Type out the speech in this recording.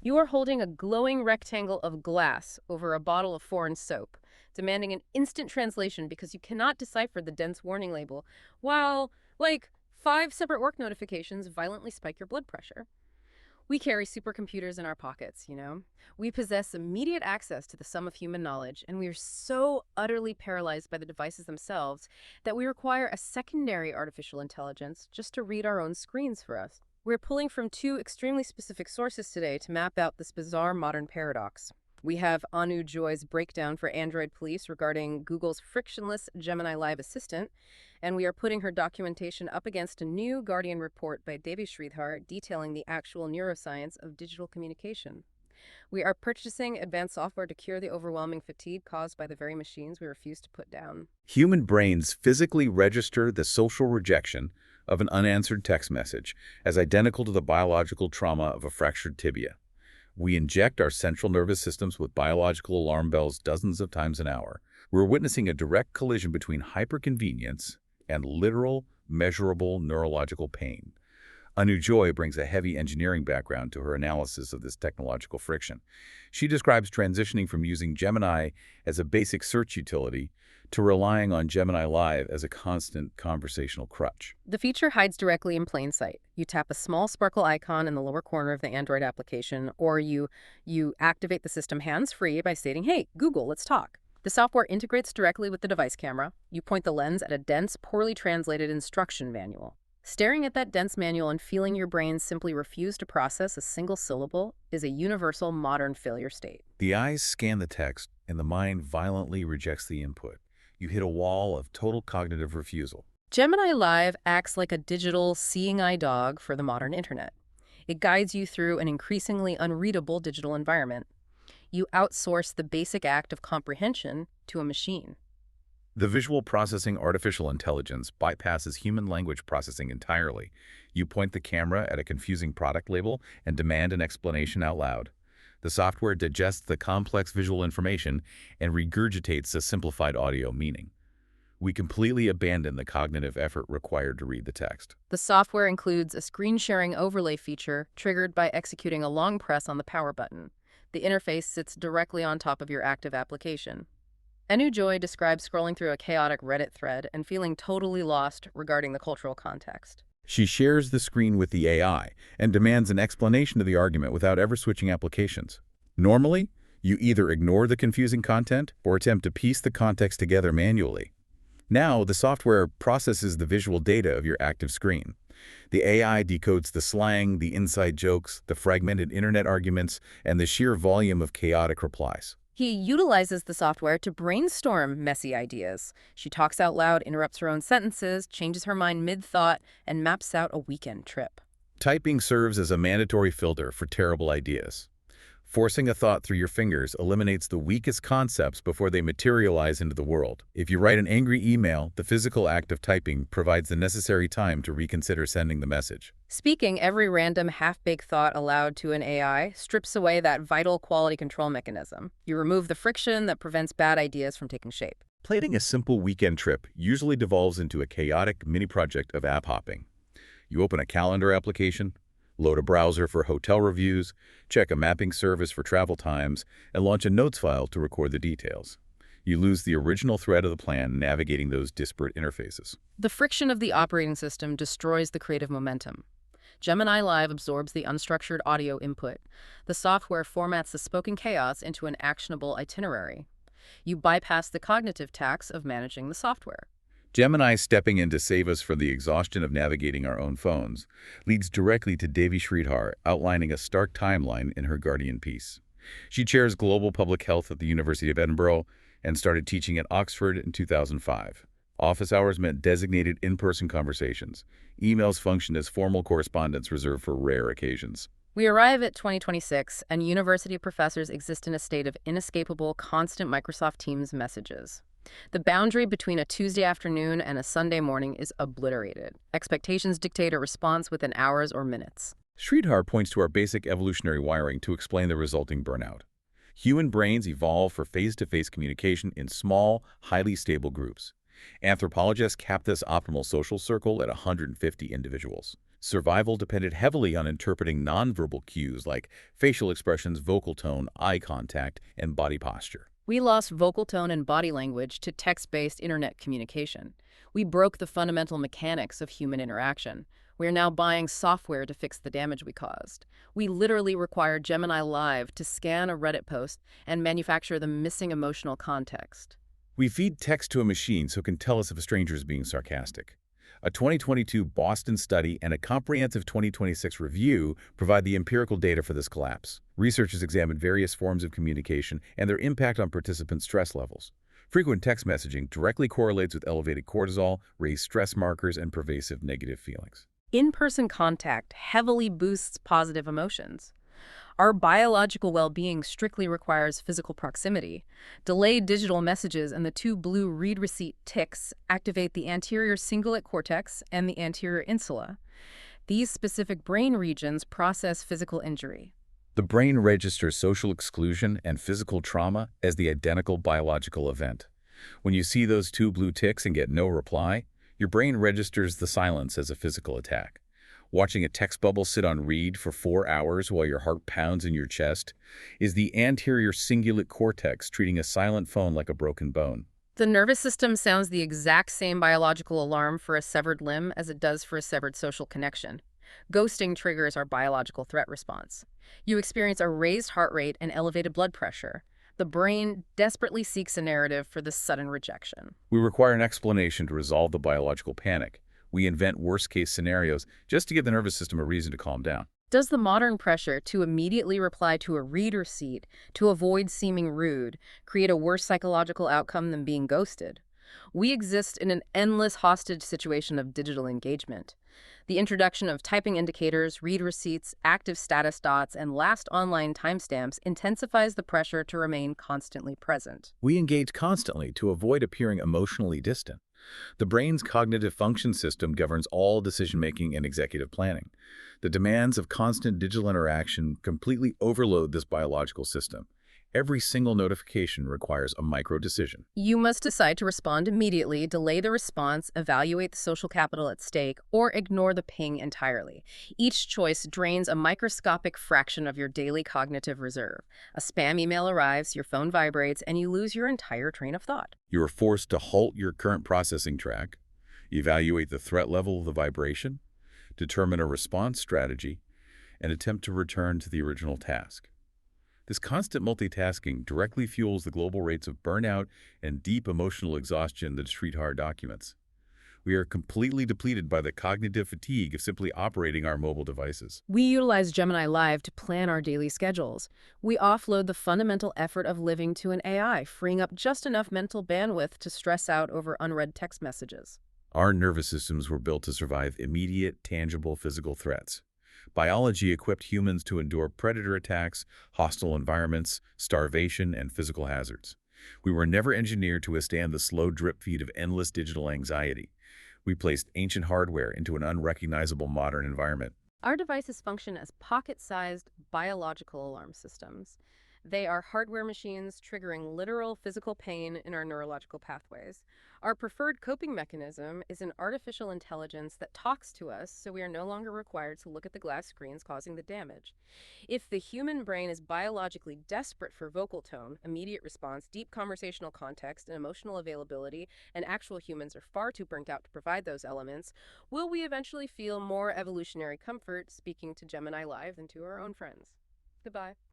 You are holding a glowing rectangle of glass over a bottle of foreign soap, demanding an instant translation because you cannot decipher the dense warning label, while, like, five separate work notifications violently spike your blood pressure. We carry supercomputers in our pockets, you know? We possess immediate access to the sum of human knowledge, and we are so utterly paralyzed by the devices themselves that we require a secondary artificial intelligence just to read our own screens for us. We're pulling from two extremely specific sources today to map out this bizarre modern paradox. We have Anu Joy's breakdown for Android Police regarding Google's frictionless Gemini Live Assistant, and we are putting her documentation up against a new Guardian report by Devi Sridhar detailing the actual neuroscience of digital communication. We are purchasing advanced software to cure the overwhelming fatigue caused by the very machines we refuse to put down. Human brains physically register the social rejection of an unanswered text message as identical to the biological trauma of a fractured tibia. We inject our central nervous systems with biological alarm bells dozens of times an hour. We're witnessing a direct collision between hyperconvenience and literal, measurable neurological pain. Anu Joy brings a heavy engineering background to her analysis of this technological friction. She describes transitioning from using Gemini as a basic search utility to relying on Gemini Live as a constant conversational crutch. The feature hides directly in plain sight. You tap a small sparkle icon in the lower corner of the Android application, or you activate the system hands-free by stating, "Hey, Google, let's talk." The software integrates directly with the device camera. You point the lens at a dense, poorly translated instruction manual. Staring at that dense manual and feeling your brain simply refuse to process a single syllable is a universal modern failure state. The eyes scan the text, and the mind violently rejects the input. You hit a wall of total cognitive refusal. Gemini Live acts like a digital seeing eye dog for the modern internet. It guides you through an increasingly unreadable digital environment. You outsource the basic act of comprehension to a machine. The visual processing artificial intelligence bypasses human language processing entirely. You point the camera at a confusing product label and demand an explanation out loud. The software digests the complex visual information and regurgitates the simplified audio meaning. We completely abandon the cognitive effort required to read the text. The software includes a screen sharing overlay feature triggered by executing a long press on the power button. The interface sits directly on top of your active application. Anu Joy describes scrolling through a chaotic Reddit thread and feeling totally lost regarding the cultural context. She shares the screen with the AI and demands an explanation of the argument without ever switching applications. Normally, you either ignore the confusing content or attempt to piece the context together manually. Now, the software processes the visual data of your active screen. The AI decodes the slang, the inside jokes, the fragmented internet arguments, and the sheer volume of chaotic replies. He utilizes the software to brainstorm messy ideas. She talks out loud, interrupts her own sentences, changes her mind mid-thought, and maps out a weekend trip. Typing serves as a mandatory filter for terrible ideas. Forcing a thought through your fingers eliminates the weakest concepts before they materialize into the world. If you write an angry email, the physical act of typing provides the necessary time to reconsider sending the message. Speaking every random half-baked thought aloud to an AI strips away that vital quality control mechanism. You remove the friction that prevents bad ideas from taking shape. Planning a simple weekend trip usually devolves into a chaotic mini-project of app hopping. You open a calendar application, load a browser for hotel reviews, check a mapping service for travel times, and launch a notes file to record the details. You lose the original thread of the plan navigating those disparate interfaces. The friction of the operating system destroys the creative momentum. Gemini Live absorbs the unstructured audio input. The software formats the spoken chaos into an actionable itinerary. You bypass the cognitive tax of managing the software. Gemini stepping in to save us from the exhaustion of navigating our own phones leads directly to Devi Sridhar outlining a stark timeline in her Guardian piece. She chairs global public health at the University of Edinburgh and started teaching at Oxford in 2005. Office hours meant designated in-person conversations. Emails functioned as formal correspondence reserved for rare occasions. We arrive at 2026, and university professors exist in a state of inescapable, constant Microsoft Teams messages. The boundary between a Tuesday afternoon and a Sunday morning is obliterated. Expectations dictate a response within hours or minutes. Sridhar points to our basic evolutionary wiring to explain the resulting burnout. Human brains evolve for face-to-face communication in small, highly stable groups. Anthropologists cap this optimal social circle at 150 individuals. Survival depended heavily on interpreting nonverbal cues like facial expressions, vocal tone, eye contact, and body posture. We lost vocal tone and body language to text-based internet communication. We broke the fundamental mechanics of human interaction. We are now buying software to fix the damage we caused. We literally require Gemini Live to scan a Reddit post and manufacture the missing emotional context. We feed text to a machine so it can tell us if a stranger is being sarcastic. A 2022 Boston study and a comprehensive 2026 review provide the empirical data for this collapse. Researchers examined various forms of communication and their impact on participant stress levels. Frequent text messaging directly correlates with elevated cortisol, raised stress markers, and pervasive negative feelings. In-person contact heavily boosts positive emotions. Our biological well-being strictly requires physical proximity. Delayed digital messages and the two blue read receipt ticks activate the anterior cingulate cortex and the anterior insula. These specific brain regions process physical injury. The brain registers social exclusion and physical trauma as the identical biological event. When you see those two blue ticks and get no reply, your brain registers the silence as a physical attack. Watching a text bubble sit on read for 4 hours while your heart pounds in your chest is the anterior cingulate cortex treating a silent phone like a broken bone. The nervous system sounds the exact same biological alarm for a severed limb as it does for a severed social connection. Ghosting triggers our biological threat response. You experience a raised heart rate and elevated blood pressure. The brain desperately seeks a narrative for this sudden rejection. We require an explanation to resolve the biological panic. We invent worst-case scenarios just to give the nervous system a reason to calm down. Does the modern pressure to immediately reply to a read receipt, to avoid seeming rude, create a worse psychological outcome than being ghosted? We exist in an endless hostage situation of digital engagement. The introduction of typing indicators, read receipts, active status dots, and last online timestamps intensifies the pressure to remain constantly present. We engage constantly to avoid appearing emotionally distant. The brain's cognitive function system governs all decision-making and executive planning. The demands of constant digital interaction completely overload this biological system. Every single notification requires a micro-decision. You must decide to respond immediately, delay the response, evaluate the social capital at stake, or ignore the ping entirely. Each choice drains a microscopic fraction of your daily cognitive reserve. A spam email arrives, your phone vibrates, and you lose your entire train of thought. You are forced to halt your current processing track, evaluate the threat level of the vibration, determine a response strategy, and attempt to return to the original task. This constant multitasking directly fuels the global rates of burnout and deep emotional exhaustion that treat hard documents. We are completely depleted by the cognitive fatigue of simply operating our mobile devices. We utilize Gemini Live to plan our daily schedules. We offload the fundamental effort of living to an AI, freeing up just enough mental bandwidth to stress out over unread text messages. Our nervous systems were built to survive immediate, tangible physical threats. Biology equipped humans to endure predator attacks, hostile environments, starvation, and physical hazards. We were never engineered to withstand the slow drip feed of endless digital anxiety. We placed ancient hardware into an unrecognizable modern environment. Our devices function as pocket-sized biological alarm systems. They are hardware machines triggering literal physical pain in our neurological pathways. Our preferred coping mechanism is an artificial intelligence that talks to us, so we are no longer required to look at the glass screens causing the damage. If the human brain is biologically desperate for vocal tone, immediate response, deep conversational context, and emotional availability, and actual humans are far too burnt out to provide those elements, will we eventually feel more evolutionary comfort speaking to Gemini Live than to our own friends? Goodbye.